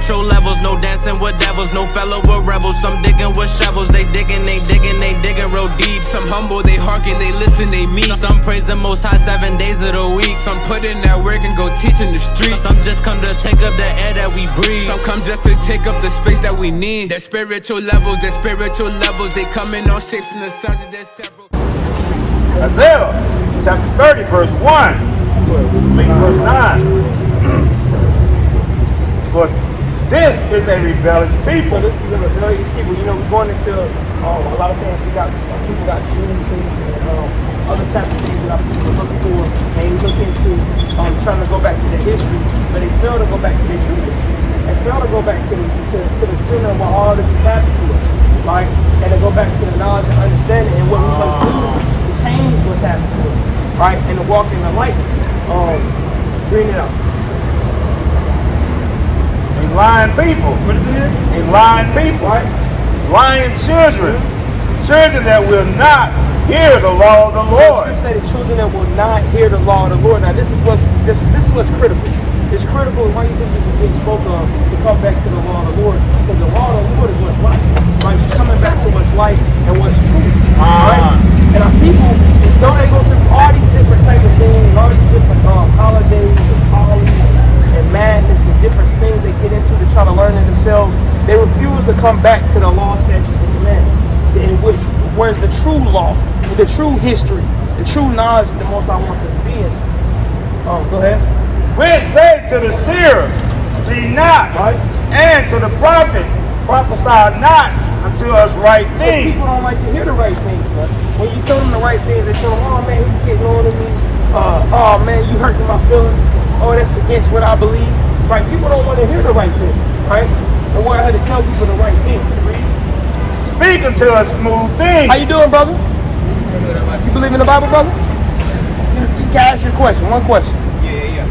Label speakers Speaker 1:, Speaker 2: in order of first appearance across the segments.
Speaker 1: spiritual levels. No dancing with devils, no fellow with rebels. Some digging with shovels, they digging real deep. Some humble, they hearken, they listen, they meet. Some praise the Most High 7 days of the week. Some put in that work and go teach in the streets. Some just come to take up the air that we breathe. Some come just to take up the space that we need. Their spiritual levels, they come in all shapes and the sizes, there's several.
Speaker 2: Isaiah chapter 30, verse 1, verse 9. But this is a rebellious people.
Speaker 3: So this is a rebellious people. You know, we're going into a lot of things. People got Jews and other types of things that people look for, and you look into trying to go back to their history, but they fail to go back to their true history. They fail to go back to the center where all this is happening to us, right? And to go back to the knowledge and understanding and what we must do to change what's happening to us, right? And to walk in the light. Bring it up.
Speaker 2: A lying people.
Speaker 3: What is it?
Speaker 2: A lying people.
Speaker 3: Right?
Speaker 2: Lying children. Children that will not hear the law of the Lord.
Speaker 3: You say the children that will not hear the law of the Lord. Now this is what's critical. It's critical, and why you think this is being spoken of, to come back to the law of the Lord. Because the law of the Lord is what's life. Right? You're coming back to what's life and what's true. Right? And our people, though they go through all these different types of things, all these different holidays and follies and madness and different things they get into to try to learn it themselves, they refuse to come back to the law, statutes, and commandments, in which where's the true law, the true history, the true knowledge that the Most High wants us to be in. Go ahead.
Speaker 2: Which say to the seer, see not,
Speaker 3: right?
Speaker 2: And to the prophet, prophesy not unto us right things.
Speaker 3: So people don't like to hear the right things, right? When you tell them the right things, they tell them, oh man, he's getting on to me. Oh man, you hurting my feelings. Oh, that's against what I believe. Right? People don't want to hear the right thing, right? And why I had to tell people the right things.
Speaker 2: Speak unto us smooth things.
Speaker 3: How you doing, brother? You believe in the Bible, brother? You can ask your question. One question.
Speaker 4: Yeah.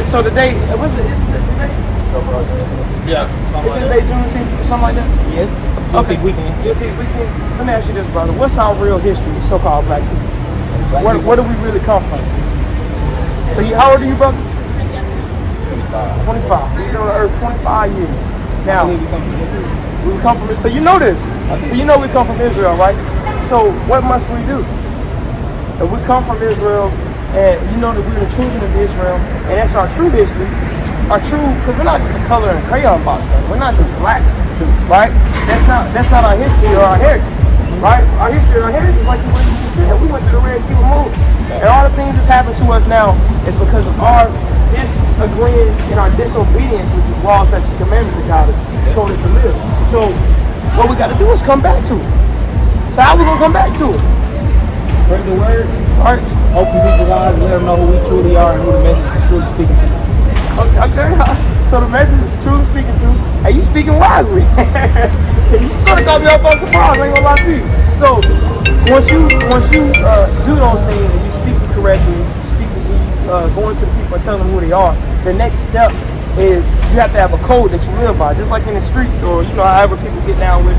Speaker 3: So today, what's it? Is it today?
Speaker 4: Yeah.
Speaker 3: Is it today Juneteenth, something like that?
Speaker 4: Yes.
Speaker 3: Okay. Weekend. Let me ask you this, brother. What's our real history, so-called black people? Where do we really come from? So how old are you, brother? 25. So you've been on the earth 25 years. Now, we come from, so you know this. So you know we come from Israel, right? So what must we do? If we come from Israel, and you know that we're the children of Israel, and that's our true history, because we're not just a color and crayon box, right? We're not just black, right? That's not our history or our heritage, right? Our history or our heritage is like what you just said. We went through the Red Sea with Moses. And all the things that's happened to us now is because of our disagreeing and our disobedience with these laws, statutes, and commandments that God has told us to live. So what we got to do is come back to it. So how we going to come back to it?
Speaker 4: Spread the word.
Speaker 3: All right.
Speaker 4: Open people's eyes and let them know who we truly are and who the message is truly speaking to.
Speaker 3: Okay. So the message is truly speaking to, and you speaking wisely. You sort of caught me off on surprise, I ain't gonna lie to you. So once you do those things and you speak correctly, going to the people and telling them who they are, the next step is you have to have a code that you live by, just like in the streets or however people get down with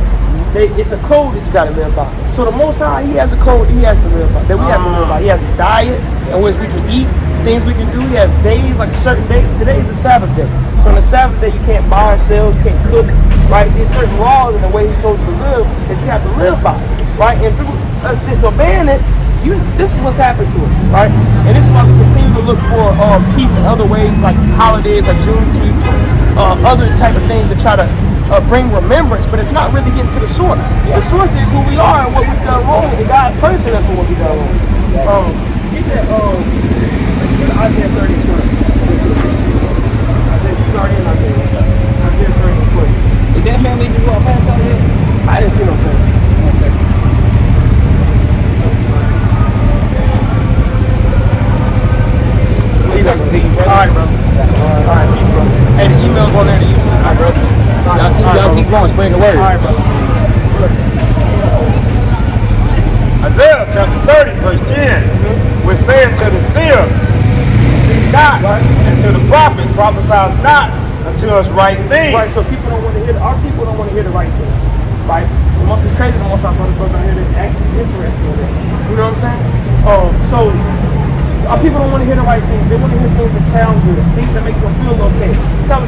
Speaker 3: it. It's a code that you got to live by. So the Most High, He has a code He has to live by, that we have to live by. He has a diet in which we can eat, things we can do. He has days, like a certain day. Today is the Sabbath day. So on the Sabbath day, you can't buy and sell, you can't cook, right? There's certain laws in the way He told you to live that you have to live by, right? And through us disobeying it, this is what's happened to us, right? And this is why we continue to look for peace in other ways, like holidays, like Juneteenth, other type of things that try to bring remembrance, but it's not really getting to the source. The source is who we are and what we've done wrong, and God punishing us for what we've done wrong. Get that Isaiah 30 and 20. Isaiah 30 and 20.
Speaker 4: Did that family just walk past out here?
Speaker 3: I didn't see no family.
Speaker 4: 1 second.
Speaker 3: Alright, bro. Alright, peace, bro. Hey, the email's on there to YouTube. Alright, bro.
Speaker 4: Y'all keep going, spreading the word.
Speaker 3: Alright, brother.
Speaker 2: Isaiah chapter 30, verse 10, which saith to the seer, see not, and to the prophet, prophesy not unto us right things.
Speaker 3: Right, so people don't want to hear, our people don't want to hear the right thing, right? The most is crazy, the most our brothers don't hear that actually interested in it. You know what I'm saying? So our people don't want to hear the right things. They want to hear things that sound good, things that make them feel okay. Tell them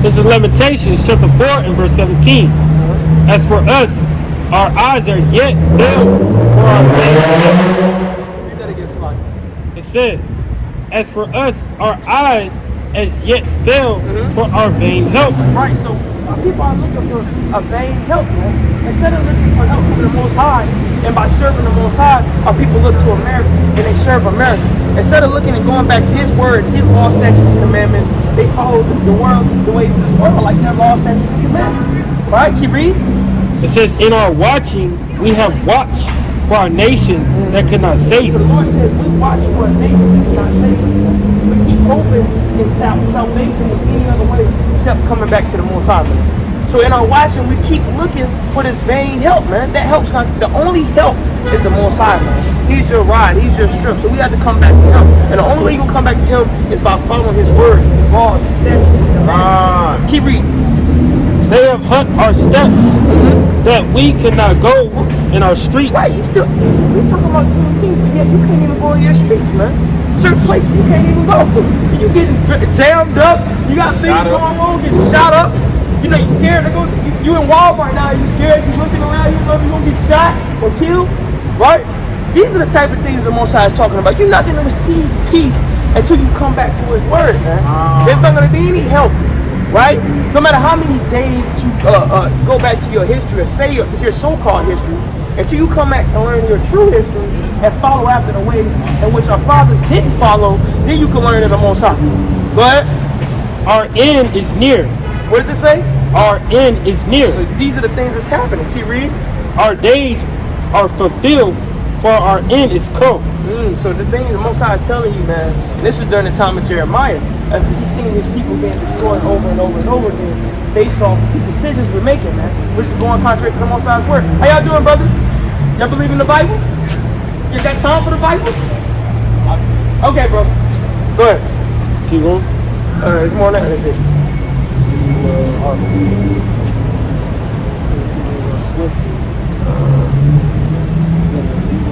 Speaker 3: This is Lamentations chapter 4 and verse 17. As for us, our eyes are yet filled for our vain.
Speaker 4: Read that again, somebody.
Speaker 3: It says, as for us, our eyes as yet filled for our vain help.
Speaker 4: Right, so people are looking for a vain help, man. Instead of looking for help from the Most High, and by serving the Most High, our people look to America and they serve America. Instead of looking and going back to His word, His law, statutes, and commandments, they follow the world, the ways of this world, like their law, statutes, and commandments. Right? Keep reading.
Speaker 3: It says, in our watching, we have watched for our nation that could not save
Speaker 4: The
Speaker 3: us.
Speaker 4: Lord said, we watch for a nation that cannot save us. We keep hoping in salvation in any other way except coming back to the Most High. So in our watching, we keep looking for this vain help, man. That help's not, the only help is the Most High, man. He's your rod, He's your strength. So we have to come back to Him. And the only way you can come back to Him is by following His words, His laws, His statutes, His commandments. Keep reading.
Speaker 3: They have hut our steps that we cannot go in our streets.
Speaker 4: Right, he's talking about Juneteenth, but yet you can't even go in your streets, man. Certain places you can't even go. You getting jammed up, you got things going on, getting shot up. You know, you're scared to go, you in Walmart now, you're scared, you're looking around, you know you're going to get shot or killed, right? These are the type of things the Most High is talking about. You're not going to receive peace until you come back to His word, man. There's not going to be any help. Right? No matter how many days you go back to your history or say your so-called history, until you come back and learn your true history and follow after the ways in which our fathers didn't follow, then you can learn in the Most High. Go ahead.
Speaker 3: Our end is near.
Speaker 4: What does it say?
Speaker 3: Our end is near.
Speaker 4: So these are the things that's happening. Keep reading.
Speaker 3: Our days are fulfilled, for our end is come.
Speaker 4: So the thing the Most High is telling you, man, and this was during the time of Jeremiah, after he's seen his people being destroyed over and over and over again, based off the decisions we're making, man, which is going contrary to the Most High's word. How y'all doing, brothers? Y'all believe in the Bible? You got time for the Bible? Okay, bro. Go ahead.
Speaker 3: Keep going.
Speaker 4: It's more than that. That's it.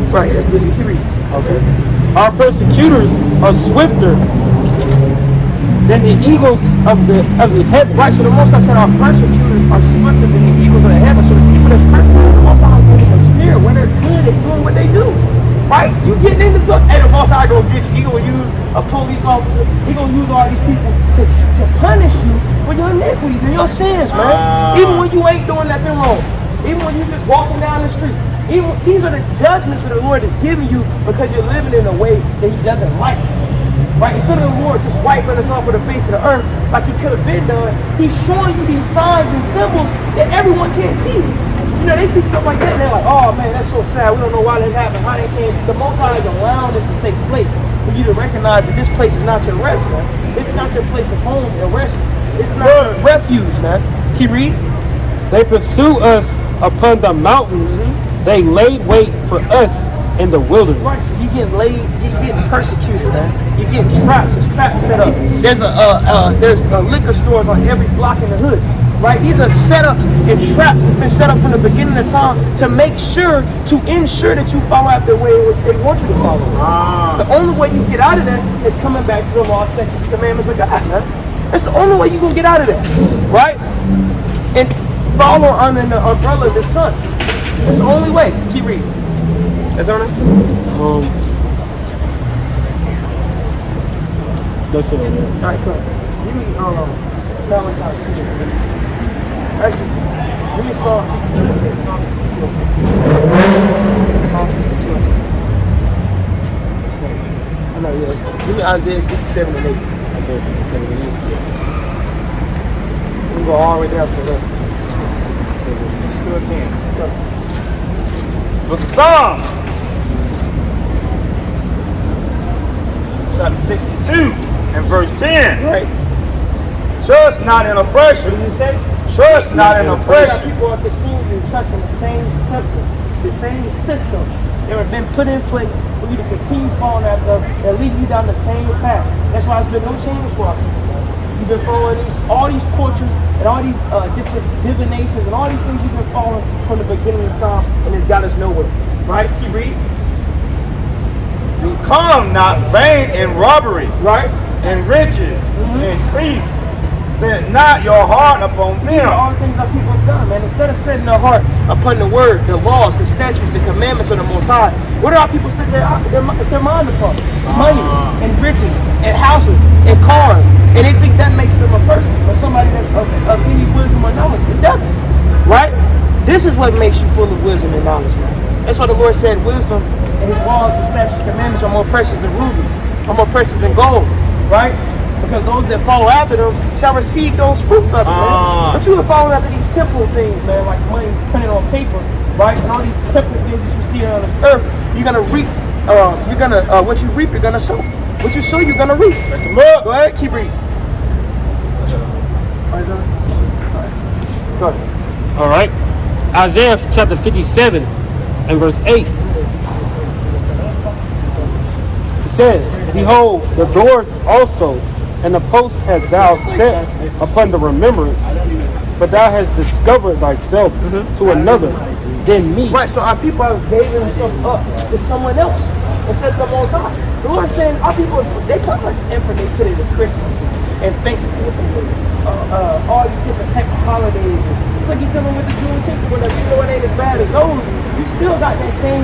Speaker 4: Right, that's good. You see, read.
Speaker 3: Okay. Our persecutors are swifter than the eagles of the heaven.
Speaker 4: Right, so the Most High said our persecutors are swifter than the eagles of the heaven. So the people that's persecuted, the Most High gave them a spirit when they're good at doing what they do. Right? You getting into something, and the Most High gonna get you. He gonna use a police officer. He gonna use all these people to punish you for your iniquities and your sins, man. Even when you ain't doing nothing wrong. Even when you just walking down the street. Even these are the judgments that the Lord is giving you because you're living in a way that He doesn't like. Right? Instead of the Lord just wiping us off of the face of the earth like He could have been done, He's showing you these signs and symbols that everyone can't see. You know, they see stuff like that and they're like, oh man, that's so sad. We don't know why that happened, how they can't. The Most High is allowing this to take place for you to recognize that this place is not your rest, man. This is not your place of home and rest. This is not your refuge, man. Keep reading.
Speaker 3: They pursue us upon the mountains. They laid wait for us in the wilderness.
Speaker 4: Right, so you getting laid, you getting persecuted, man. You getting trapped. There's traps set up. There's liquor stores on every block in the hood. Right, these are setups and traps that's been set up from the beginning of time to make sure, to ensure that you follow out the way in which they want you to follow. The only way you get out of that is coming back to the law, statutes, commandments of God, man. That's the only way you gonna get out of that, right? And follow under the umbrella of the Son. That's the only way. Keep reading. That's on it?
Speaker 3: That's it.
Speaker 4: Alright, come on. Give me Malachi. Actually, give me Psalm 62. Psalm 62. I know, yes. Give me Isaiah 57 and 8.
Speaker 3: Isaiah 57 and 8.
Speaker 4: We go all the way down to the
Speaker 2: 2 and 10. Book of Psalms, chapter 62 and verse 10.
Speaker 4: right.
Speaker 2: Trust not in oppression.
Speaker 4: What did you say?
Speaker 2: Trust not in oppression.
Speaker 4: People are continuing to trust in the same system that have been put in place for you to continue following after and lead you down the same path. That's why there's been no change for us. You've been following all these tortures and all these different divinations and all these things you've been following from the beginning of time, and it's got us nowhere. Right? Keep reading.
Speaker 2: Become not vain in robbery,
Speaker 4: Right?
Speaker 2: in riches, in grief, set not your heart upon
Speaker 4: These are all
Speaker 2: them.
Speaker 4: the things our people have done, man. Instead of setting their heart upon the word, the laws, the statutes, the commandments of the Most High, what do our people set their mind upon? Money and riches and houses and cars. And they think that makes them a person or somebody that's of any wisdom or knowledge. It doesn't, right? This is what makes you full of wisdom and knowledge, man. That's why the Lord said wisdom and his laws and statutes and commandments are more precious than rubies, are more precious than gold, right? Because those that follow after them shall receive those fruits of it, man. But you are following after these temporal things, man, like money printed on paper, right? And all these temporal things that you see on this earth, you're gonna reap. What you reap, you're gonna sow. What you sow, you're gonna reap. Go ahead, keep reading. Go ahead.
Speaker 3: All right. Isaiah chapter 57 and verse 8. It says, behold, the doors also and the posts have thou set upon the remembrance, but thou hast discovered thyself to another than me.
Speaker 4: Right, so our people have gave themselves up to someone else instead of the Most High. The Lord is saying our people, they put much effort they put into Christmas and Thanksgiving, all these different type of holidays. It's like you're dealing with the Juneteenth, whatever. You know it ain't as bad as those. You still got that same.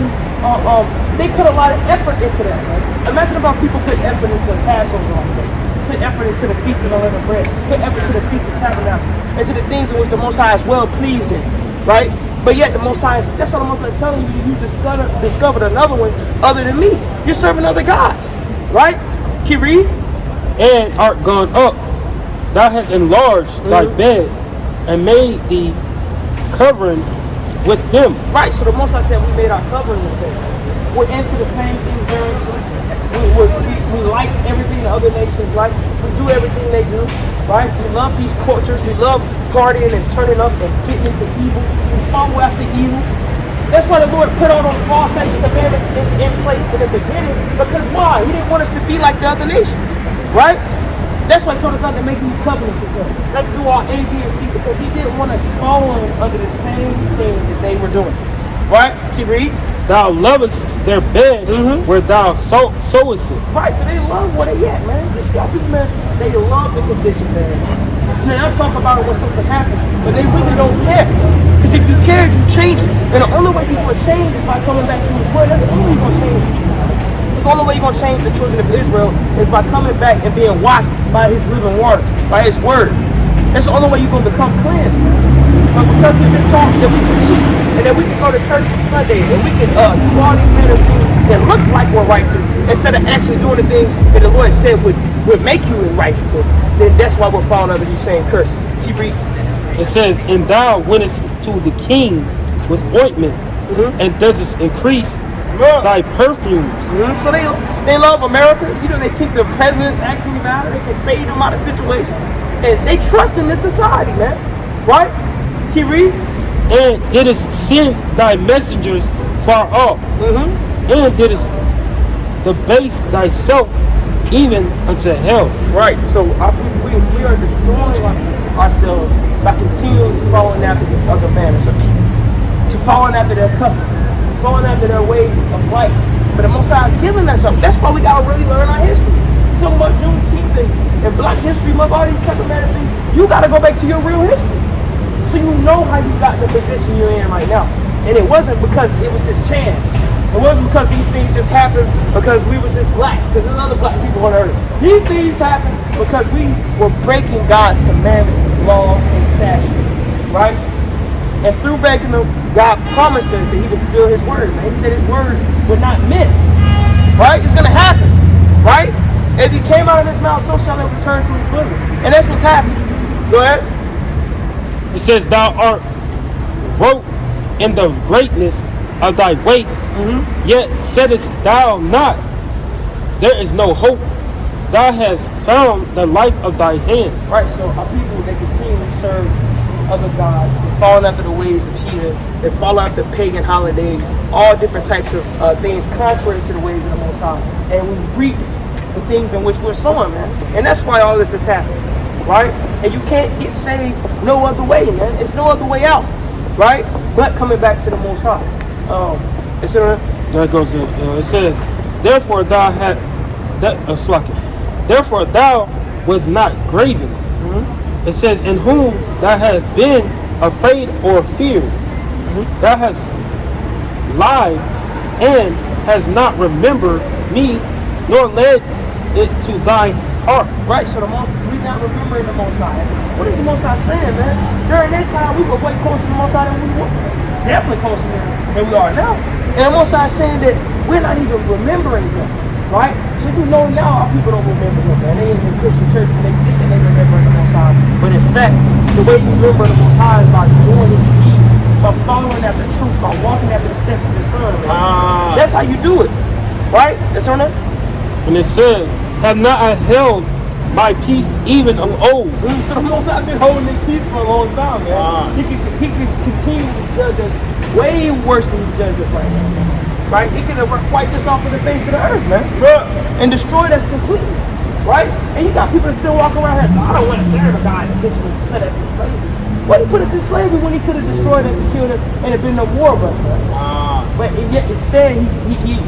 Speaker 4: They put a lot of effort into that. Right? Imagine about people put effort into the Passover holiday, put effort into the Feast of Unleavened Bread, put effort into the Feast of Tabernacles, into the things in which the Most High is well pleased in, right? But yet the Most High, that's what the Most High is telling you. You discovered another one other than me. You're serving other gods, right? Keep reading.
Speaker 3: And art gone up, thou hast enlarged thy bed and made thee covering with them.
Speaker 4: Right, so the Most High said we made our covering with them. We're into the same thing very we like everything the other nations like. We do everything they do, right? We love these cultures. We love partying and turning up and getting into evil. We follow after evil. That's why the Lord put all those laws and commandments in place in the beginning. Because why? He didn't want us to be like the other nations, right? That's why he told us not to make these covenants with them. Not to do all A, B, and C, because he didn't want us following under the same thing that they were doing. Right? Keep reading.
Speaker 3: Thou lovest their beds where thou sowest it.
Speaker 4: Right, so they love where they at, man. You see how people, man, they love the condition, man. Now, I'm talking about when something happens, but they really don't care. Because if you care, you change it. And the only way people will change is by coming back to his word. That's the only way you're going to change people. The only way you're going to change the children of Israel is by coming back and being washed by his living water, by his word. That's the only way you're going to become cleansed, man. But because we've been taught that we can cheat and that we can go to church on Sunday and we can do all these kind of things that look like we're righteous instead of actually doing the things that the Lord said would make you in righteousness, then that's why we're falling under these same curses. Keep reading.
Speaker 3: It says, and thou wentest to the king with ointment and dost increase thy perfumes.
Speaker 4: So they love America. You know, they think the presidents actually matter. They can save them out of situations. And they trust in this society, man. Right? Keep reading.
Speaker 3: And didst send thy messengers far off. And didst debase thyself even unto hell.
Speaker 4: Right. So our people, we are destroying ourselves by continually following after the other manners of people. To following after their customs. Following after their ways of life. But the Most High is giving us something. That's why we gotta really learn our history. Talking about Juneteenth and Black History Month, all these type of manners things. You gotta go back to your real history. So you know how you got in the position you're in right now. And it wasn't because it was just chance. It wasn't because these things just happened because we was just black, because there's other black people on earth. These things happened because we were breaking God's commandments, laws, and statutes, right? And through breaking them, God promised us that he would fulfill his word. Man. He said his word would not miss, right? It's going to happen, right? As he came out of his mouth, so shall it return to his bosom. And that's what's happening. Go ahead.
Speaker 3: It says, thou art wrote in the greatness of thy weight, yet saidest thou not, there is no hope. Thou hast found the life of thy hand.
Speaker 4: Right, so our people, they continue to serve other gods, they fall after the ways of heathen, they fall after pagan holidays, all different types of things contrary to the ways of the Most High. And we reap the things in which we're sowing, man. And that's why all this is happening, right? And you can't get saved no other way, man. It's no other way out, right? But coming back to the Most High.
Speaker 3: There goes it says, therefore thou had that therefore thou was not graven,
Speaker 4: It says, in whom thou hast been afraid or feared, thou hast lied and has not remembered me, nor led it to thy heart.
Speaker 3: Right, so we not remembering the Most High. What is the Most High saying, man? During that time, we were way closer to the Most High than we were. Definitely closer than we are now. And the Most High is saying that we're not even remembering Him, right? So you know now our people don't remember Him, man. They in the Christian church and they think that they remember the Most High. But in fact, the way you remember the Most High is by doing His deeds, by following after truth, by walking after the steps of His Son, man. That's how you do it, right? That's on that.
Speaker 4: And it says, have not I held my peace even of old.
Speaker 3: So the Most High been holding His peace for a long time, man. He can continue to judge us way worse than He judges us right now. Right? He can wipe this off of the face of the earth, man. And destroy us completely. Right? And you got people that still walk around here and say, I don't want to serve a God that put us in slavery. Why did He put us in slavery when He could have destroyed us and killed us and it been no war of us, man? But yet instead He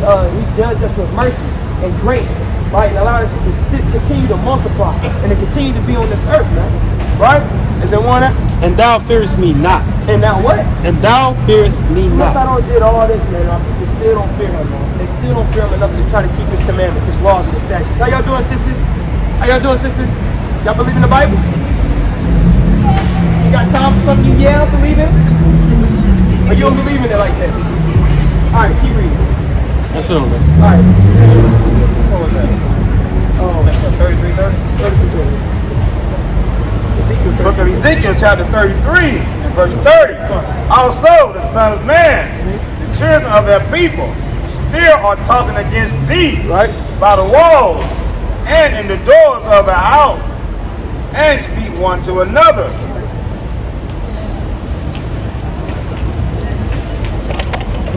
Speaker 3: judged us with mercy and grace. Right, and allow us to continue to multiply and to continue to be on this earth, man. Right? Is there one?
Speaker 4: And thou fearest me not.
Speaker 3: And now what?
Speaker 4: And thou fearest me not.
Speaker 3: Once I don't did all this, man, our people still don't fear Him, man. They still don't fear Him enough to try to keep His commandments, His laws, and His statutes. How y'all doing, sisters? How y'all doing, sisters? Y'all believe in the Bible? You got time for something? Yeah, I believe in. Or you don't believe in it like that? All right, keep reading.
Speaker 4: That's all, man.
Speaker 3: All right.
Speaker 2: What was that? Oh, that's 33:30. Book of Ezekiel, chapter 33, and verse 30. Also, the Son of Man, the children of their people, still are talking against thee,
Speaker 3: Right.
Speaker 2: by the walls and in the doors of the house, and speak one to another.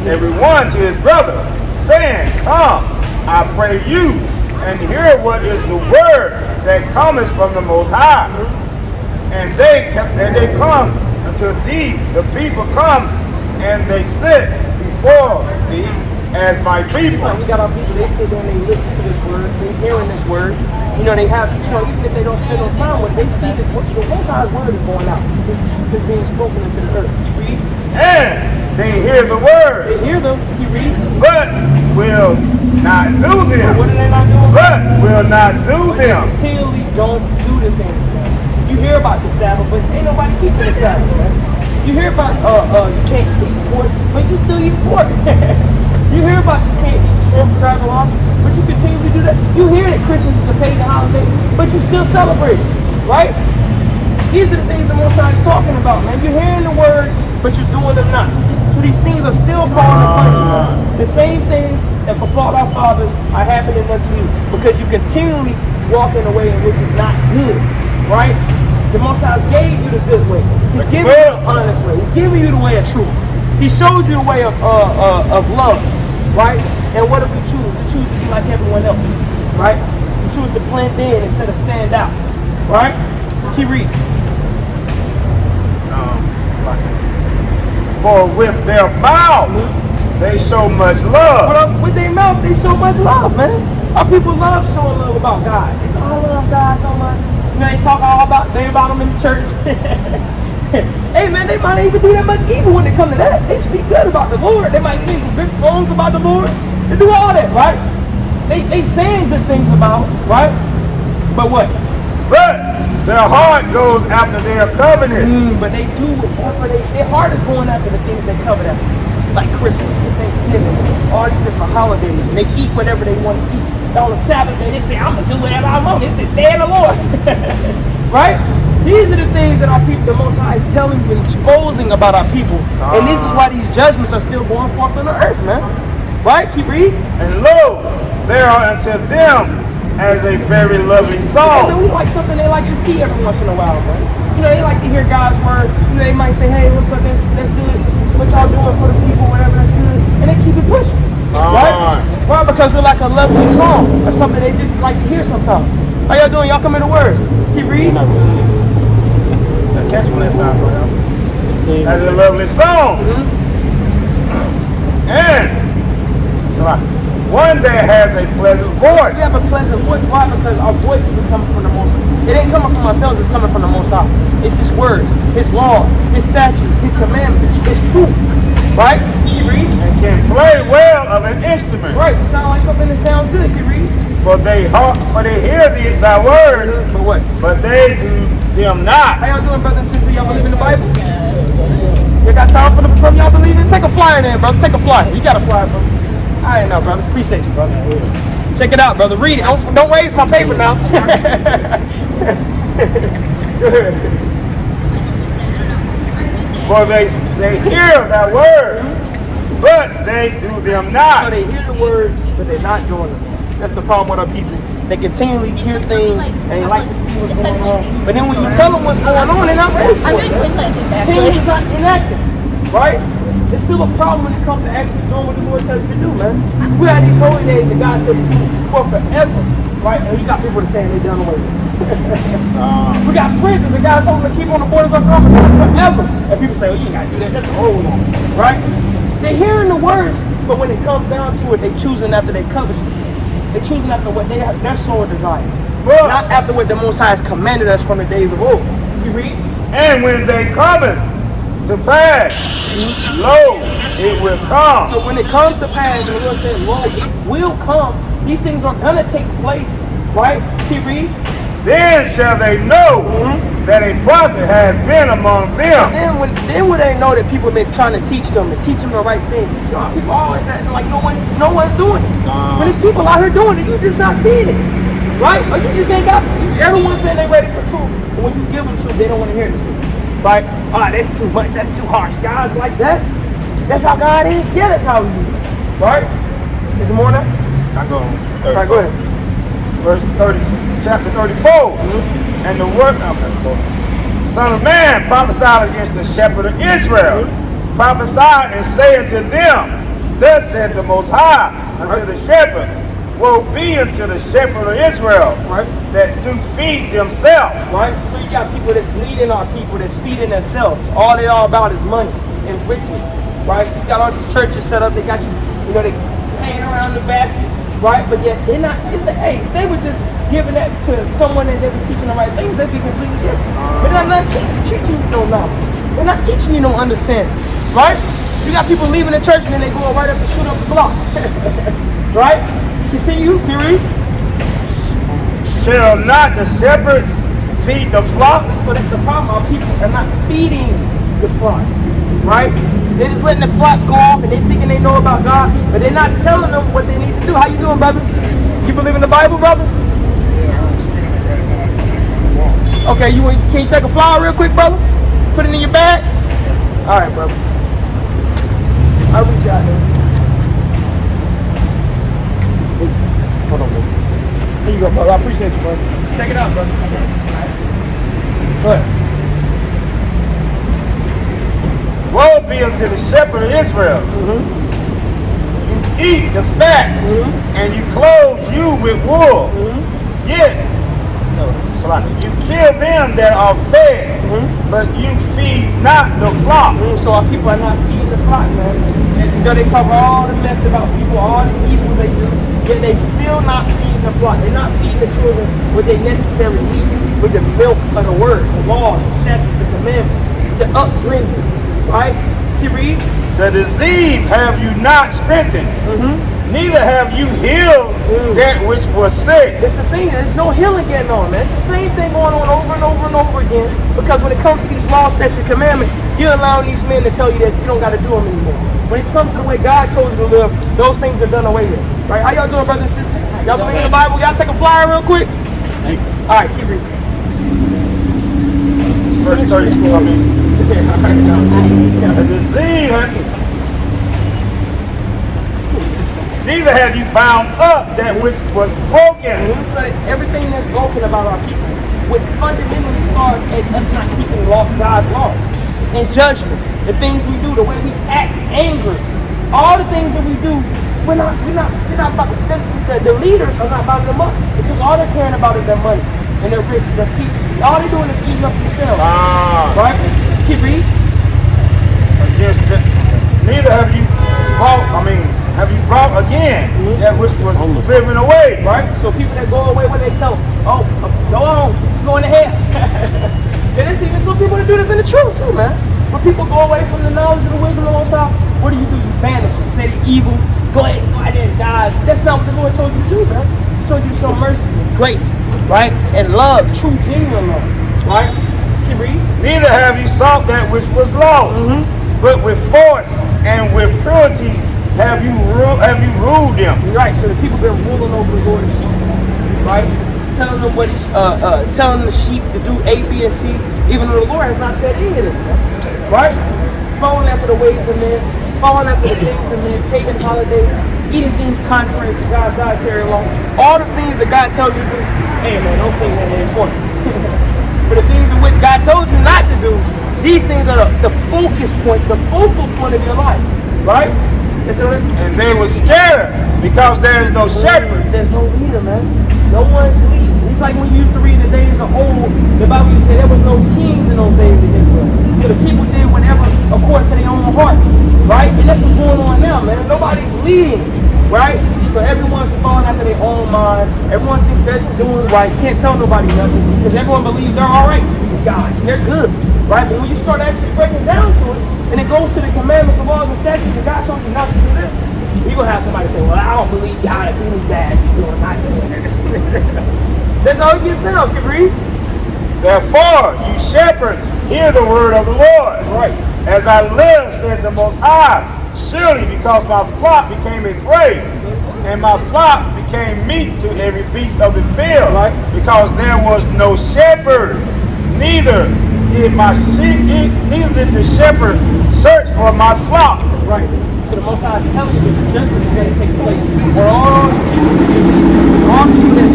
Speaker 2: Everyone to his brother, saying, Come, I pray you, and hear what is the word that cometh from the Most High. And they come unto thee, the people come, and they sit before thee as my people.
Speaker 3: We got our people, they sit there and they listen to this word, they hearing this word. You know, they have, you know, even if they don't spend no time with it, they see that the Most High's word is going out. It's being spoken into the earth. You read?
Speaker 2: And they hear the word,
Speaker 3: They hear them. You read?
Speaker 2: but will not do them.
Speaker 3: What are they not doing?
Speaker 2: But will not do them.
Speaker 3: Continually don't do the things, man. You hear about the Sabbath, but ain't nobody keeping the Sabbath, man. You hear about you can't eat pork, but you still eat pork. You hear about you can't eat shrimp, crab, and lobster, but you continually do that. You hear that Christmas is a pagan holiday, but you still celebrate it, right? These are the things the Most High is talking about, man. You're hearing the words, but you're doing them not. So these things are still falling upon you, man. The same things that befall our fathers are happening unto you because you continually walk in a way in which is not good, right? The Most High gave you the good way. He's giving you the honest way. He's giving you the way of truth. He showed you the way of love, right? And what do we choose? We choose to be like everyone else, right? We choose to blend in instead of stand out, right? Keep reading.
Speaker 2: For with their mouth they show much love.
Speaker 3: But with their mouth, they show much love, man. Our people love showing love about God. It's all love God so much. You know, they talk all about them in the church. Hey, man, they might not even do that much evil when they come to that. They speak good about the Lord. They might sing some good songs about the Lord. They do all that, right? They saying good things about, right? But what?
Speaker 2: But their heart goes after their covenant.
Speaker 3: But they do whatever their heart is going after the things they covet after. Like Christmas and Thanksgiving, all these different holidays. And they eat whatever they want to eat. On the Sabbath day, they say, I'm going to do whatever I want. It's the day of the Lord. Right? These are the things that our people, the Most High is telling you and exposing about our people. And this is why these judgments are still going forth on the earth, man. Right? Keep reading.
Speaker 2: And lo, there are unto them as a very lovely song.
Speaker 3: We like something they like to see every once in a while, man. You know, they like to hear God's word. You know, they might say, hey, what's up, that's good. What y'all doing for the people, whatever, that's good. And they keep it pushing. Right? Why? Because we're like a lovely song. Or something they just like to hear sometimes. How y'all doing? Y'all come in the word. Keep reading.
Speaker 2: Catch when that sound, bro. That's a lovely song. And so one that has a pleasant voice.
Speaker 3: We have a pleasant voice. Why? Because our voices are coming from the Most High.
Speaker 4: It ain't coming from ourselves, it's coming from the Most High. It's His word, His law, His statutes, His commandments, His truth. Right? You read?
Speaker 2: And can play well of an instrument.
Speaker 4: Right. It sounds like something that sounds good. You read?
Speaker 2: For they hear thy words,
Speaker 4: But what?
Speaker 2: but they do them not.
Speaker 4: How y'all doing, brothers and sisters? Y'all believe in the Bible? You got time for something y'all believe in? Take a flyer then, brother. Take a flyer. You got a flyer, brother. All right, now, brother. Appreciate you, brother. Check it out, brother. Read it. Don't waste my paper now.
Speaker 2: For they hear thy words, but they do them not.
Speaker 4: So they hear the words, but they're not doing them. That's the problem with our people. They continually hear things and they like to see what's going on. But then when you tell them what's going on, they're not ready for it. Change is not enacted, right? It's still a problem when it comes to actually doing what the Lord tells you to do, man. We had these holy days that God said to do for forever, right? And you got people that saying they're done away with. We got prisons that God told them to keep on the borders of Rome forever. And people say, oh, you ain't got to do that. That's an old one, right? They're hearing the words, but when it comes down to it, they're choosing after they covet. They're choosing after what their soul desires. Not after what the Most High has commanded us from the days of old. You read?
Speaker 2: And when they cometh to pass, lo, it will come.
Speaker 4: So when it comes to pass, the Lord says, lo, it will come. These things are going to take place. Right? Keep reading.
Speaker 2: Then shall they know that a prophet has been among them.
Speaker 4: Then when they know that people have been trying to teach them the right thing. People always acting like no one's doing it. When there's people out here doing it, you just not seeing it. Right? Or you just ain't got everyone saying they're ready for truth. But when you give them truth, they don't want to hear the truth. Right? That's too much, that's too harsh. God's like that. That's how God is? Yeah, that's how He is. Right? Is there more now?
Speaker 2: I go on.
Speaker 4: Alright, go ahead.
Speaker 2: Verse 30, chapter 34. And the word, Son of man, prophesied against the shepherd of Israel. Prophesied and say unto them, thus said the Most High unto the shepherd, woe be unto the shepherd of Israel, that do feed themselves.
Speaker 4: Right? So you got people that's leading our people, that's feeding themselves. All they all about is money and riches. Right? You got all these churches set up, they got you know, they hanging around the basket. Right? But yet they're not, hey, if they were just giving that to someone and they was teaching the right things, they'd be completely different. But they're not teaching you no knowledge. They're not teaching you no understanding. Right? You got people leaving the church and then they go right up and shoot up the block. Right? Continue, read.
Speaker 2: Shall not the shepherds feed the flocks?
Speaker 4: So that's the problem. Our people are not feeding the flock. Right? They're just letting the flock go off and they thinking they know about God, but they're not telling them what they need to do. How you doing, brother? You believe in the Bible, brother? Okay, can you take a flower real quick, brother? Put it in your bag? Alright, brother. I'll reach out here. Hold on, brother. Here you go, brother. I appreciate you, brother. Check it out, brother. Go ahead.
Speaker 2: Woe be unto the shepherd of Israel. You eat the fat, and you clothe you with wool. Yet, you kill them that are fed, but you feed not the flock.
Speaker 4: So our people are not feeding the flock, man. And you know, they cover all the mess about people, all the evil they do, yet they still not feeding the flock. They're not feeding the children what they necessarily need, with the milk of the word, the laws, the statutes, the commandments, the upbringing. Right? You read?
Speaker 2: The disease have you not strengthened, neither have you healed that which was sick.
Speaker 4: That's the thing, there's no healing getting on, man. It's the same thing going on over and over and over again. Because when it comes to these laws, statutes, and commandments, you're allowing these men to tell you that you don't got to do them anymore. When it comes to the way God told you to live, those things are done away with. Right? How y'all doing, brothers and sisters? Y'all believe in the Bible? Y'all take a flyer real quick? Alright, keep reading.
Speaker 2: Verse 34, the disease, neither have you bound up that which was broken.
Speaker 4: Everything that's broken about our people, which fundamentally starts at us not keeping God's law and judgment, the things we do, the way we act, anger, all the things that we do, we're not about the leaders are not about the money, because all they're caring about is their money and their riches, their people. All they're doing is eating up themselves. Right? Keep reading.
Speaker 2: Neither have you brought again, that which was driven away.
Speaker 4: Right? So people that go away, when they tell them, oh, go on, going to hell. And there's even some people that do this in the truth too, man. When people go away from the knowledge of the wisdom of the Most High, what do? You banish them. Say they're evil, go ahead and die. That's not what the Lord told you to do, man. He told you to show mercy, grace, right? And love, true, genuine love, right? Can you read?
Speaker 2: Neither have you sought that which was lost, but with force and with cruelty have you ruled them.
Speaker 4: Right, so the people been ruling over the Lord's sheep, right? Telling them what he's, telling the sheep to do A, B, and C, even though the Lord has not said any of this, right? Following after the ways of men, following after the things of men, pagan holidays, eating things contrary to God's dietary law, all the things that God tells you to do. Hey man, those things ain't important. But the things in which God tells you not to do, these things are the focus point, the focal point of your life, right?
Speaker 2: And they were scared because there is no shepherd.
Speaker 4: There's no leader, man. No one's leading. It's like when you used to read the days of old, the Bible used to say there was no kings in those days in Israel. So the people did whatever according to their own heart, right? And that's what's going on now, man. Nobody's leading, right? So everyone's falling after their own mind. Everyone thinks they're doing right. Can't tell nobody nothing because everyone believes they're all right with God. They're good, right? But when you start actually breaking down to it, and it goes to the commandments, the laws, and statutes, and God told you not to do this, you're going to have somebody say, well, I don't believe God if he was bad. He's doing not doing it. That's all it gets down. Can you read?
Speaker 2: Therefore, you shepherds, hear the word of the Lord.
Speaker 4: Right.
Speaker 2: As I live, said the Most High, surely because my flock became a prey, and my flock became meat to every beast of the field,
Speaker 4: Right.
Speaker 2: because there was no shepherd, neither did the shepherd search for my flock.
Speaker 4: Right. So the Most High is telling you this judgment is going to take place. Where all people that's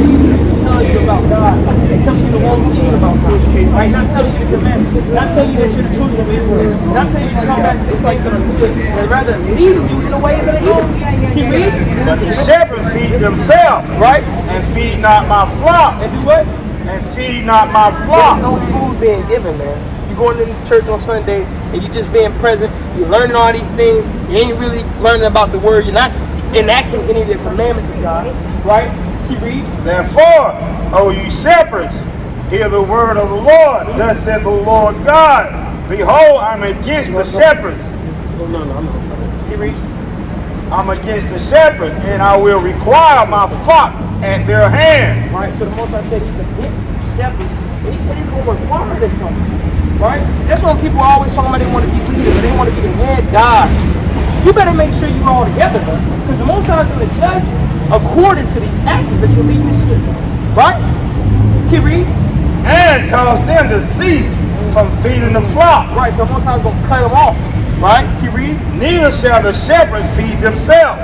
Speaker 4: telling you about God, and telling you the wrong things about God, right? Not telling you the commandments, not telling you that you're the children of Israel, not telling you to come back to the things that are good, but rather leading you in the way of the evil. He reads,
Speaker 2: But the shepherd feed themselves,
Speaker 4: right?
Speaker 2: and feed not my flock,
Speaker 4: And do what?
Speaker 2: and feed not my
Speaker 4: There's
Speaker 2: flock.
Speaker 4: no food being given, man. You going to church on Sunday and you just being present. You're learning all these things. You ain't really learning about the word. You're not enacting any of the commandments of God, right? Keep reading.
Speaker 2: Therefore, O you shepherds, hear the word of the Lord. Thus said the Lord God, behold, I'm against the shepherds.
Speaker 4: No. Keep reading.
Speaker 2: I'm against the shepherds, and I will require my flock at their hand.
Speaker 4: Right? So the Most High said he's against the shepherds. And he said he's going to require this from them. Right? That's when people are always talking about they want to be leaders, but they want to be the head God. You better make sure you're all together, man. Because the Most High is going to judge you according to these actions that you're leading to. Right? Keep reading.
Speaker 2: And cause them to cease from feeding the flock.
Speaker 4: Right, so the Most High is going to cut them off. Right? Keep reading.
Speaker 2: Neither shall the shepherds feed themselves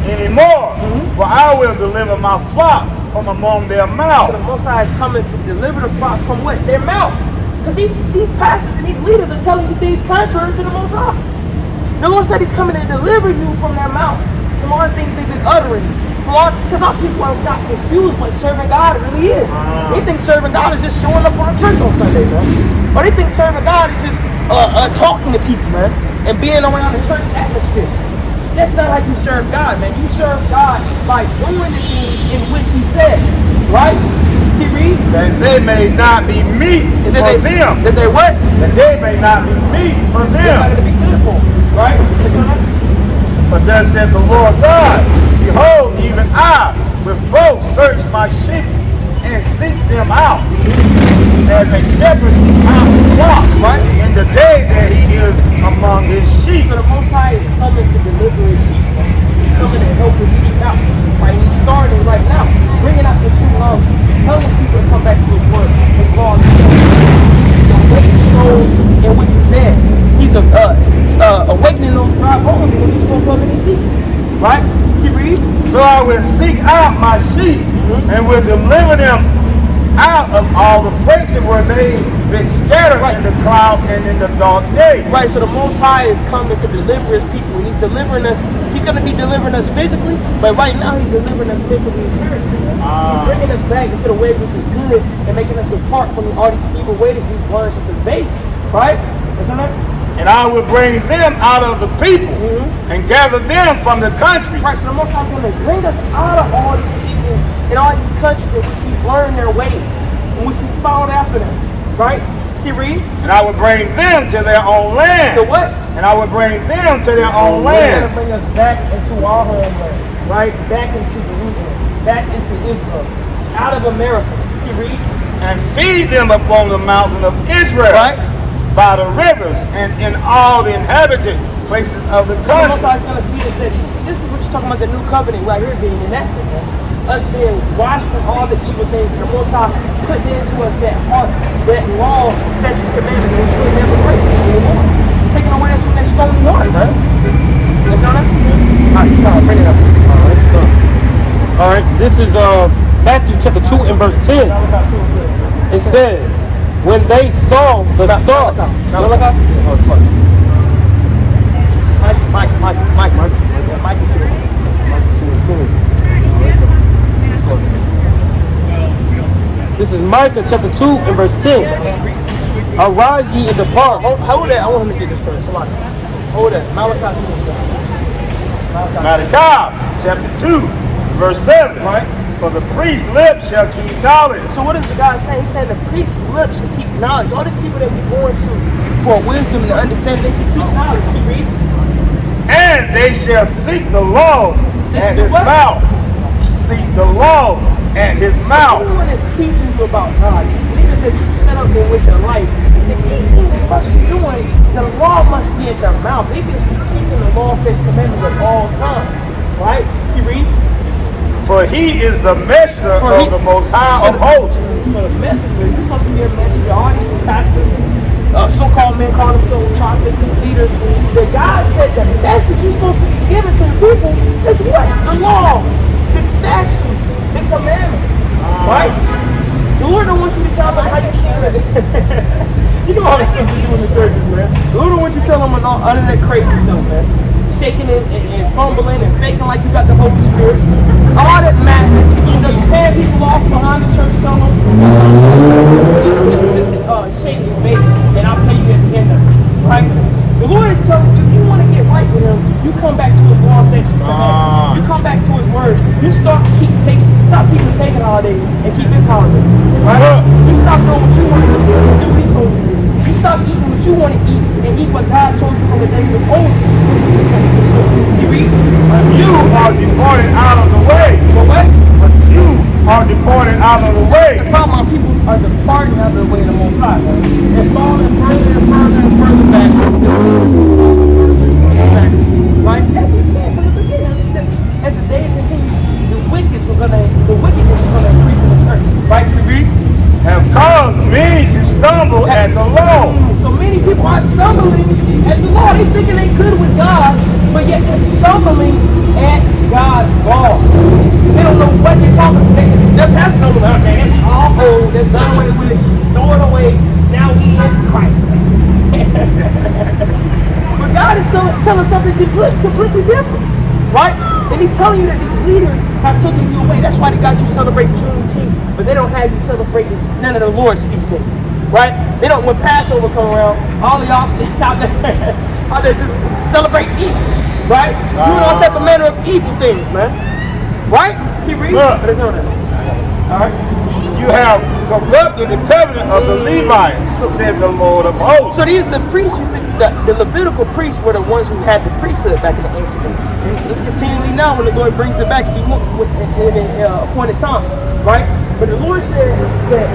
Speaker 2: anymore, for I will deliver my flock from among their
Speaker 4: So
Speaker 2: mouth.
Speaker 4: the Most High is coming to deliver the flock from what? Their mouth. Because these pastors and these leaders are telling you things contrary to the Most High. The Lord said he's coming to deliver you from their mouth, from all the things they've been uttering. Because our people have got confused what serving God really is. They think serving God is just showing up on church on Sunday, man. Or they think serving God is just talking to people, man, and being around the church atmosphere. That's not how you serve God, man. You serve God by doing the things in which he said, right? Keep reading.
Speaker 2: That they may not be meat for them.
Speaker 4: That they what?
Speaker 2: That they may not be meat for
Speaker 4: They're not
Speaker 2: them.
Speaker 4: going to be good for them, right?
Speaker 2: For thus said the Lord God, behold, even I will both search my sheep and seek them out, as a shepherd seeks out his flock, right? In the day that he is among his sheep.
Speaker 4: So the Most High is coming to deliver his sheep. He's coming to help his sheep out, right? He's starting right now, bringing out the true love, telling people to come back to his word, his laws, awakening those in which is dead. He's awakening those dry bones in which he's going to come in his sheep, right? Keep reading.
Speaker 2: So I will seek out my sheep and will deliver them out of all the places where they've been scattered in the clouds and in the dark day.
Speaker 4: Right, so the Most High is coming to deliver his people. He's delivering us. He's going to be delivering us physically, but right now he's delivering us mentally and spiritually. He's bringing us back into the way which is good and making us depart from all these evil ways we've learned since a baby. Right? Isn't that?
Speaker 2: And I will bring them out of the people and gather them from the country.
Speaker 4: Right, so the Most High is going to bring us out of all these people in all these countries in which we've learned their ways, in which we followed after them. Right? Can you read?
Speaker 2: And I will bring them to their own land.
Speaker 4: So what?
Speaker 2: And I will bring them to their own
Speaker 4: He's
Speaker 2: land.
Speaker 4: going to bring us back into our homeland. Right? Back into Jerusalem. Back into Israel. Out of America. Can you read?
Speaker 2: And feed them upon the mountain of Israel.
Speaker 4: Right?
Speaker 2: By the rivers and in all the inhabited places of the
Speaker 4: So the Most
Speaker 2: country.
Speaker 4: High is going to feed us that. This is what you're talking about, the new covenant right here being enacted. Man. Us being washed from all the evil things, and the Most High put into us that heart, that law, statutes, commandments, which we'll never break anymore. Taking away from that stony heart, right? That's all right? Alright, bring it up.
Speaker 3: All right, this is Matthew chapter 2 and verse 10. It says, when they saw the star. This is Micah chapter 2 and verse 10. Arise ye and depart.
Speaker 4: Hold that. I want him to get this first. Hold that. Malachi.
Speaker 2: Malachi chapter 2, verse 7.
Speaker 4: Right.
Speaker 2: For the priest's lips shall keep knowledge.
Speaker 4: So what is the God saying? He's saying the priest's lips should keep knowledge. All these people that we're going to for wisdom and understanding, they should keep knowledge. Keep reading.
Speaker 2: And they shall seek the law at
Speaker 4: do
Speaker 2: his
Speaker 4: what?
Speaker 2: mouth. Seek the law at his mouth.
Speaker 4: Everyone is teaching you about God. These leaders that you set up in with your life, the key thing they must be doing, the law must be in their mouth. They must be teaching the law, statutes, commandments at all times. Right? Keep reading.
Speaker 2: For he is the messenger of the Most High of hosts.
Speaker 4: So the messenger, you're supposed to be a messenger. All these pastors, so-called men call themselves prophets and leaders. The God said the message you're supposed to be giving to the people is what? The law, the statutes, the commandments. Right? The Lord don't want you to tell them how you should. You know all the stuff you do in the churches, man. The Lord don't want you to tell them all under that crazy stuff, man. Shaking and fumbling and faking like you got the Holy Spirit. All that madness. You know, you paying people off behind the church somewhere. Shaking and baking, and I'll pay you at the end of it. Right? The Lord is telling you, if you want to get right with Him, you come back to His law, statutes, commandments. You come back to His word. You stop keeping pagan holidays and keep His holiday. Right? You stop doing what you want to do and do what He told you to do. You stop eating what you want to eat and eat what God told you from the days of old. You read?
Speaker 2: You are departed out of the way.
Speaker 4: But what?
Speaker 2: But you are departed out of the way.
Speaker 4: The problem is people are departing out of the way of the Most High. They're falling further and further and further back. Right? As He said from the beginning, as the days continue, the wickedness is going to increase in this earth. Right? You read?
Speaker 2: Have caused many to stumble at the law.
Speaker 4: So many people are stumbling at the law. They thinking they good with God, but yet they're stumbling at God's law. They don't know what they're talking about. Their pastor knows about, man, it's all old. They're done away with it. Throw it away. Now we in Christ. But God is telling something completely different. Right? And He's telling you that these leaders have taken you away. That's why they got you celebrating Juneteenth, but they don't have you celebrating none of the Lord's feast days. Right? They don't, when Passover come around, all of y'all out there just celebrate evil. Right? Doing all type of manner of evil things, man. Right? Keep reading.
Speaker 2: Look.
Speaker 4: Alright.
Speaker 2: You have corrupted the covenant of the Levites, said the Lord of hosts.
Speaker 4: So the priests, the Levitical priests were the ones who had the priesthood back in the ancient days. And continually now when the Lord brings it back in an appointed time. Right? But the Lord said that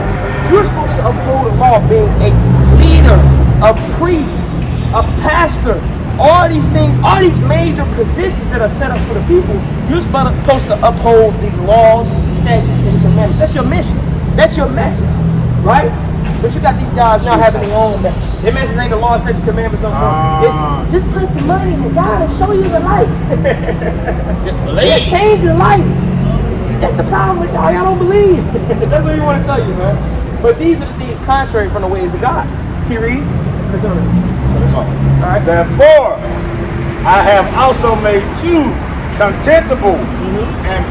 Speaker 4: you're supposed to uphold the law, being a leader, a priest, a pastor, all these things, all these major positions that are set up for the people. You're supposed to uphold the laws, statutes, and commandments. That's your mission. That's your message, right? But you got these guys now having their own message. Their message ain't the law, statutes, commandments, no more. It's just put some money in God and show you the light.
Speaker 3: Just
Speaker 4: It'll
Speaker 3: believe.
Speaker 4: change your life. That's the problem with y'all. Y'all don't believe. That's what we want to tell you, man. But these are the things contrary from the ways of God. Can you read? Alright.
Speaker 2: Therefore, I have also made you contemptible and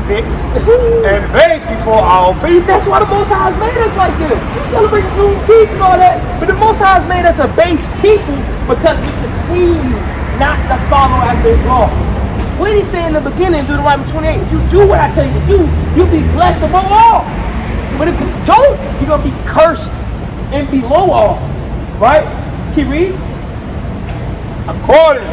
Speaker 2: picnic and base before all people.
Speaker 4: That's why the Most High has made us like this. You celebrate Juneteenth and all that, but the Most High has made us a base people because we continue not to follow after His law. What did He say in the beginning, Deuteronomy 28? If you do what I tell you to do, you'll be blessed above all. But if you don't, you're going to be cursed and below all. Right? Keep reading.
Speaker 2: According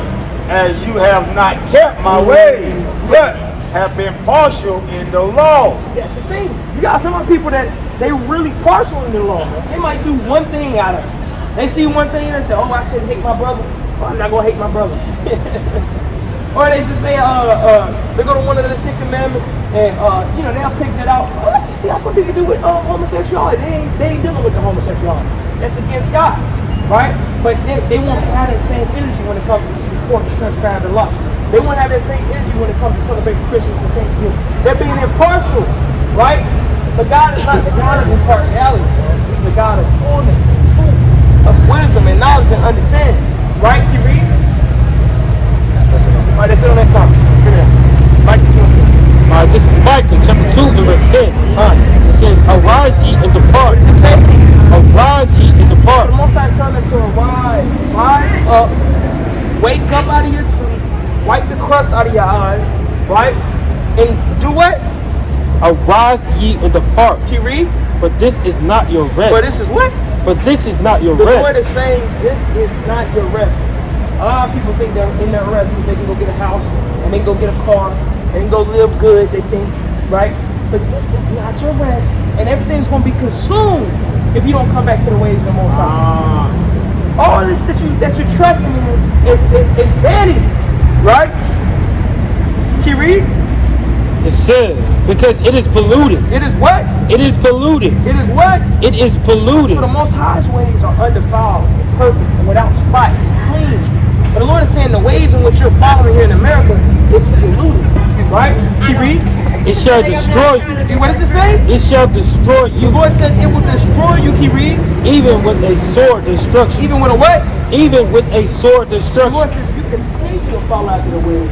Speaker 2: as you have not kept my ways, but have been partial in the law.
Speaker 4: That's the thing. You got some of the people that they really partial in the law. They might do one thing out of it. They see one thing and they say, oh, I shouldn't hate my brother. Well, I'm not going to hate my brother. Or they should say, they go to one of the 10 Commandments and, they'll pick that out. Oh, you see how some people do with homosexuality. They ain't dealing with the homosexuality. That's against God, right? But they won't have that same energy when it comes to pork, shrimp, crab, and lobster. They won't have that same energy when it comes to celebrating Christmas and Thanksgiving. They're being impartial, right? But God is not the God of impartiality. He's the God of fullness, truth, of wisdom and knowledge and understanding. Right? You read? All right, let's sit on that comment. Give me that. Micah 2 and 2.
Speaker 3: All right, this is Micah chapter 2 and verse 10. It says, arise ye and depart.
Speaker 4: What does it say?
Speaker 3: Arise ye and
Speaker 4: So
Speaker 3: depart.
Speaker 4: the Most High is telling us to arise. Rise up. Wake up out of your sleep. Wipe the crust out of your eyes. Right? And do what?
Speaker 3: Arise ye and depart.
Speaker 4: Can you read?
Speaker 3: But this is not your rest.
Speaker 4: But this is what?
Speaker 3: But this is not your
Speaker 4: The Lord
Speaker 3: rest.
Speaker 4: is saying this is not your rest. A lot of people think they're in their rest because they can go get a house and they can go get a car and they can go live good, they think, right? But this is not your rest. And everything's going to be consumed if you don't come back to the ways of the Most High. All this that you're trusting in is vanity, right? Can you read?
Speaker 3: It says, because it is polluted.
Speaker 4: It is what?
Speaker 3: It is polluted.
Speaker 4: It is what?
Speaker 3: It is polluted.
Speaker 4: So the Most High's ways are undefiled, perfect, and without spot, clean. But the Lord is saying the ways in which you're following here in America is polluted, right? Can you read?
Speaker 3: It shall destroy you.
Speaker 4: What does it say?
Speaker 3: It shall destroy
Speaker 4: The
Speaker 3: you,
Speaker 4: Lord said it will destroy you. Can you read?
Speaker 3: even with a sword destruction.
Speaker 4: Even with a what?
Speaker 3: Even with a sword
Speaker 4: The Lord
Speaker 3: destruction.
Speaker 4: says you continue to follow after the ways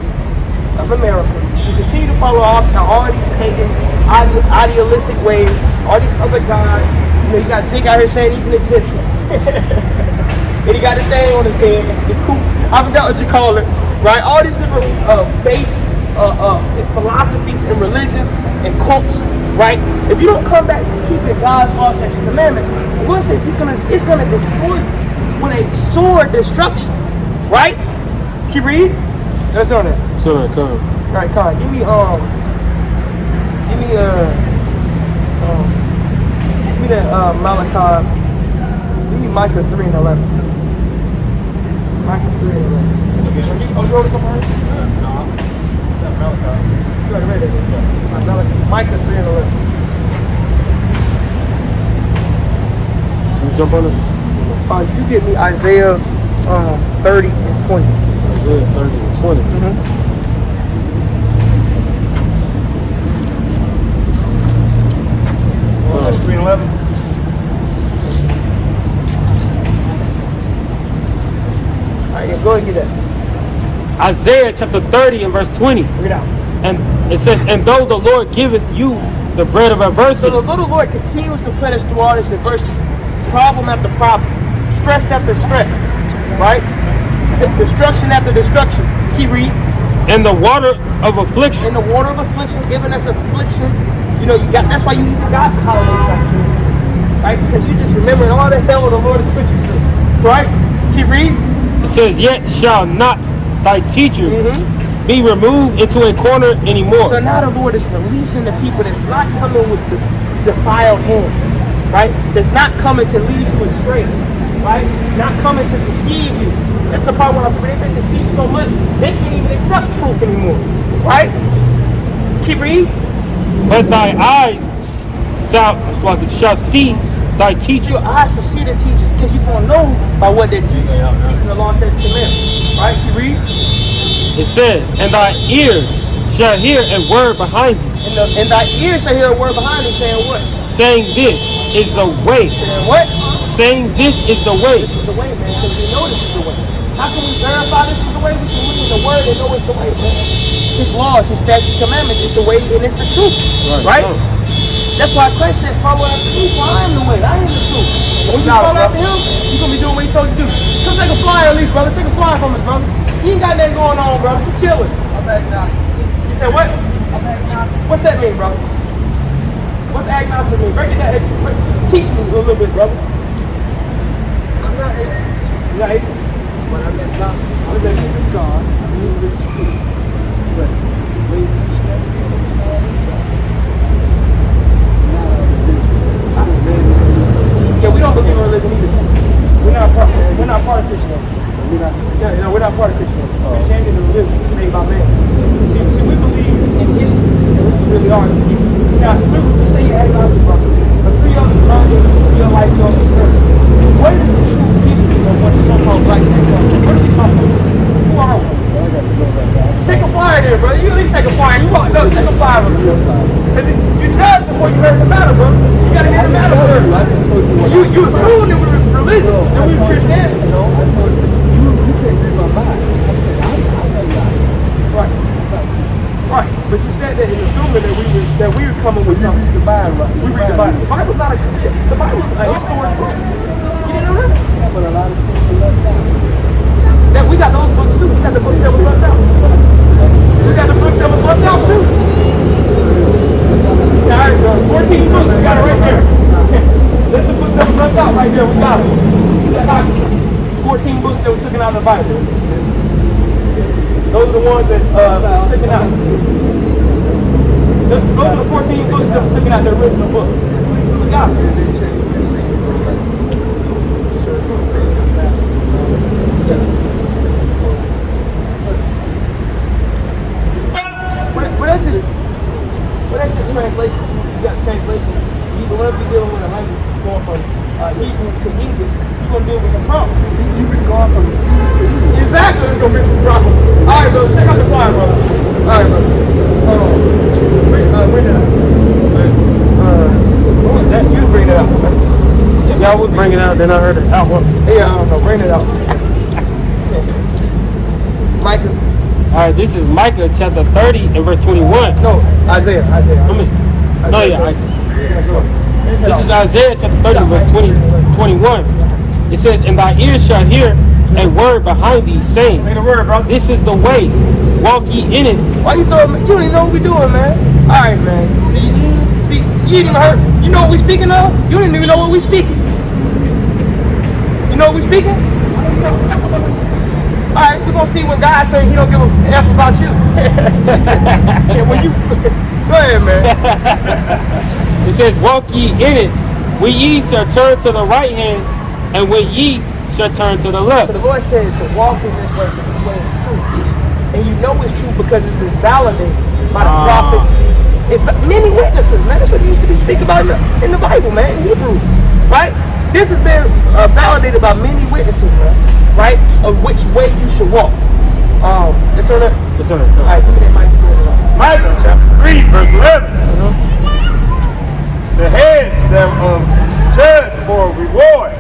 Speaker 4: of America. You continue to follow after all these pagan, idealistic ways, all these other gods. You got Jake out here saying he's an Egyptian. And he got his thing on his head, the coop. I forgot what you call it, right? All these different base philosophies and religions and cults, right? If you don't come back to keeping God's laws, statutes, and commandments, the Lord says it's gonna destroy you with a sword destruction, right? Can you read? That's on it.
Speaker 3: So that come.
Speaker 4: All right, Con, give me that Malachi. Give me Micah 3 and 11. Micah 3 and 11. Oh, you wrote it somewhere?
Speaker 2: No. That's Malachi.
Speaker 4: You already read it. Micah 3 and 11.
Speaker 3: Can you jump on it?
Speaker 4: You give me Isaiah 30 and 20.
Speaker 3: Isaiah 30 and 20.
Speaker 2: That's 3 and 11.
Speaker 4: Alright, yeah, go ahead and get that.
Speaker 3: Isaiah chapter 30 and verse 20.
Speaker 4: Bring it out.
Speaker 3: And it says, and though the Lord giveth you the bread of
Speaker 4: So
Speaker 3: adversity,
Speaker 4: the little Lord continues to punish through all this adversity, problem after problem, stress after stress, right? Destruction after destruction. Keep reading.
Speaker 3: and the water of affliction.
Speaker 4: In the water of affliction, giving us affliction. You know, you got. That's why you got holidays like this, right? Because you just remembering all the hell the Lord has put you through, right? Keep reading.
Speaker 3: It says, yet shall not thy teachers be removed into a corner anymore.
Speaker 4: So now the Lord is releasing the people that's not coming with the defiled hands, right? That's not coming to lead you astray, right? Not coming to deceive you. That's the part where they've been deceived so much, they can't even accept truth anymore, right? Keep reading.
Speaker 3: But thy eyes shall see thy teacher.
Speaker 4: Your eyes shall see the teachers, because you're going to know by what they're teaching. Teaching the law, statutes, and commandments, right? Keep reading.
Speaker 3: It says, and thy ears shall hear a word behind thee,
Speaker 4: And thy ears shall hear a word behind thee saying what?
Speaker 3: saying, this is the way.
Speaker 4: Saying what? saying this is the way.
Speaker 3: This is the way, man, because we know this is the way. How can we verify this is the way? We can look in the word and know it's the way, man. His laws, his statutes, commandments is the way and it's the truth. Right? That's why Christ said, follow after me, for I am the way, I am the truth. When you follow after him, you're going to be doing what he told you to do. Come take a flyer at least, brother. Take a flyer from us, brother. You ain't got nothing going on, brother. You chilling.
Speaker 5: I'm agnostic.
Speaker 3: You said what?
Speaker 5: I'm agnostic.
Speaker 3: What's that mean, brother? What's agnostic mean? Break it down. Teach me a little bit, brother.
Speaker 5: I'm not atheist,
Speaker 3: You not atheist?
Speaker 5: but I'm agnostic. I believe in God. I believe in spirit. But when you step into all this stuff, not a religion.
Speaker 3: Yeah, we don't believe in religion either. We're not part of Christianity. Yeah, no, we're not part of Christianity. Christianity is a religion made by man. See, we believe in history, and we really are. Now, you say you're agnostic, brother, but through your life, on this earth, what is the true history of what the so-called black man was? Where did we come from? Who are we? Take a flyer there, brother. You at least take a flyer. You walk up, take a flyer. Because you judge before you heard the matter, bro. You gotta hear the matter first.
Speaker 5: I just told you what
Speaker 3: You assumed that we was religion, that we was Christianity.
Speaker 5: I told you can't read my mind. I said, I'm agnostic.
Speaker 3: Right. Right. But you said that in assuming that we were coming with
Speaker 5: You
Speaker 3: something.
Speaker 5: read the mind right.
Speaker 3: We read the Bible. The Bible's not the Bible's a historical book. You didn't know that?
Speaker 5: Yeah, but a lot of people left out.
Speaker 3: That we got those books too. We got the books that was left out. We got the books that was left out too. Yeah, all right, bro. 14 books. We got it right there. This is the book that was left out right there. We got it. We got 14 books that were taken out of the Bible. Those are the ones that taken out. Those are the 14 books that were taken out the original book. We got it. But that's just translation. You got translation. Whenever you're dealing with a language going from Hebrew to English, you're gonna deal with some problems.
Speaker 5: You've been gone from English to English.
Speaker 3: Exactly, there's gonna be some problems. All right, bro, check out the flyer, brother. All right, brother. Hold on. Bring it up. What was that? You was bringing it out.
Speaker 4: Yeah, I was bringing it out, then I heard it out.
Speaker 3: Yeah, I don't know. Bring it out. Micah.
Speaker 4: All right, this is Micah chapter 30 and verse 21.
Speaker 3: No, Isaiah.
Speaker 4: I mean, no, yeah. This is Isaiah chapter 30 verse 21. It says, and thy ears shall hear a word behind thee, saying,
Speaker 3: Say the word, bro.
Speaker 4: this is the way, walk ye in it.
Speaker 3: Why you throwing me? You don't even know what we doing, man. All right, man. See, you ain't even heard. You know what we speaking of? You don't even know what we speaking. You know what we speaking? All right, we're gonna see what God said. He don't give a F about you. Yeah, when you go ahead, man.
Speaker 4: It says, walk ye in it, when ye shall turn to the right hand, and when ye shall turn to the left.
Speaker 3: So the Lord says to walk in this way, because this way is true. And you know it's true because it's been validated by the prophets. It's many witnesses, man. That's what you used to be speaking about in the Bible, man, in Hebrew, right? This has been validated by many witnesses, man, right? Of which way you should walk. Yes, sir.
Speaker 4: Yes, sir.
Speaker 3: All right, look at that mic.
Speaker 2: Micah chapter 3, verse 11. The heads thereof judge for reward,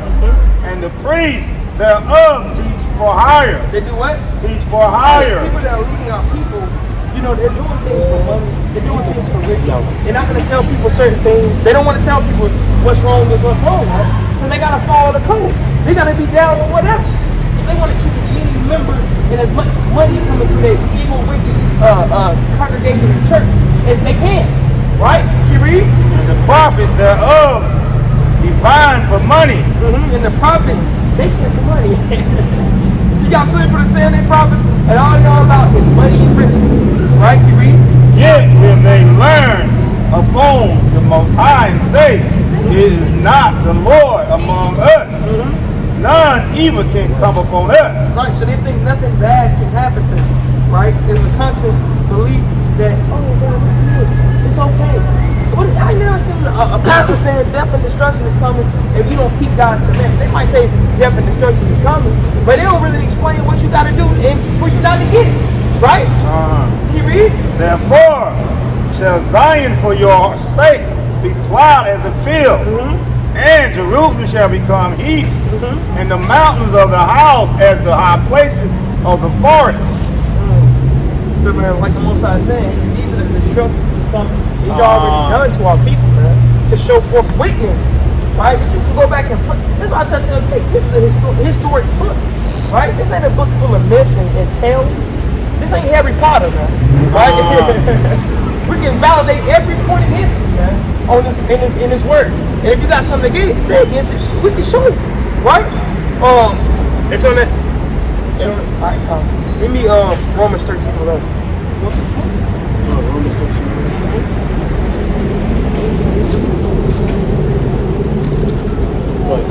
Speaker 2: and the priests thereof teach for hire.
Speaker 3: They do what?
Speaker 2: Teach for hire.
Speaker 3: People that are leading our people, you know, they're doing things for money. They're doing things for riches. They're not going to tell people certain things. They don't want to tell people what's wrong is what's wrong, right? Because they got to follow the code. They got to be down with whatever. They want to keep as many members and as much money coming through their evil, wicked congregation and church as they can. Right? You read?
Speaker 2: And the prophet thereof divine for money.
Speaker 3: And the prophets, they get the money. You got good for the saying they prophets, and all y'all about is money and riches. Right? You read?
Speaker 2: Yet will they learn upon the Most High and say, it is not the Lord among us. None evil can come upon us.
Speaker 3: Right, so they think nothing bad can happen to them. Right? There's a constant belief that, oh, God, it's okay. But I never seen a pastor saying death and destruction is coming if you don't keep God's commandments. They might say death and destruction is coming, but they don't really explain what you got to do for you not to get it. Right? Can you read?
Speaker 2: Therefore shall Zion for your sake be plowed as a field, And Jerusalem shall become heaps, and the mountains of the house as the high places of the forest.
Speaker 4: So man, like the Most High saying, these are the instructions to come. These are already done to our people, man, to show forth witness. Right? You can go back and put. This is what I try to tell you. This is a historic book, right? This ain't a book full of myths and tales. This ain't Harry Potter, man. Right? We can validate every point in history, man, on this in this word. And if you got something to say against it, we can show you, right? It's on that. Alright, give me Romans 13:11.
Speaker 3: Romans 13:11. What,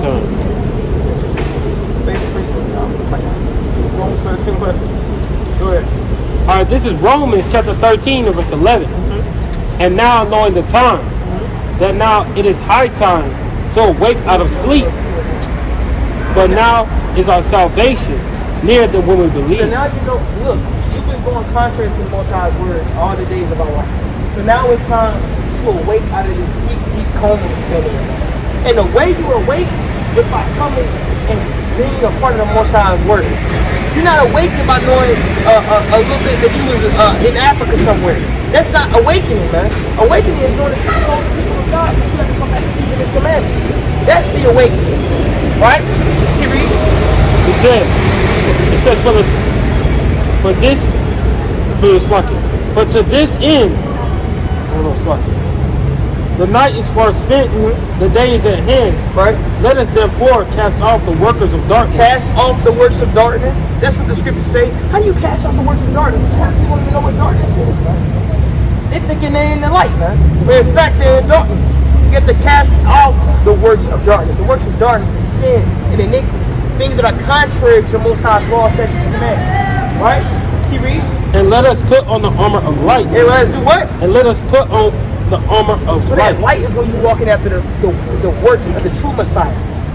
Speaker 4: Romans 13:11. Go ahead.
Speaker 3: All right, this is Romans chapter 13, verse 11. And now knowing the time, that now it is high time to awake out of sleep. But now is our salvation nearer than when we
Speaker 4: So
Speaker 3: believe.
Speaker 4: now you know, look, you've been going contrary to the Most High's word all the days of our life. So now it's time to awake out of this deep coma that's been in. And the way you awake is by coming and being a part of the Most High's word. You're not awakened by knowing a little bit that you was in Africa somewhere. That's not awakening, man. Awakening is knowing that you're supposed to people of God, but you have to come back and keep His commandments. That's the awakening, right? Keep reading.
Speaker 3: It says for this, but to this end, the night is far spent, the day is at hand.
Speaker 4: Right?
Speaker 3: Let us therefore cast off the workers of darkness.
Speaker 4: Cast off the works of darkness. That's what the scriptures say. How do you cast off the works of darkness? You don't even know what darkness is, man. They thinking they're in the light, man. But in fact, they're in darkness. You have to cast off the works of darkness. The works of darkness is sin and iniquity. Things that are contrary to the Most High's law, statutes, and commandments. Right? Keep reading.
Speaker 3: And let us put on the armor of light.
Speaker 4: Hey, let us do what?
Speaker 3: And let us put on the armor of
Speaker 4: So
Speaker 3: light.
Speaker 4: that light is when you're walking after the works of the true Messiah.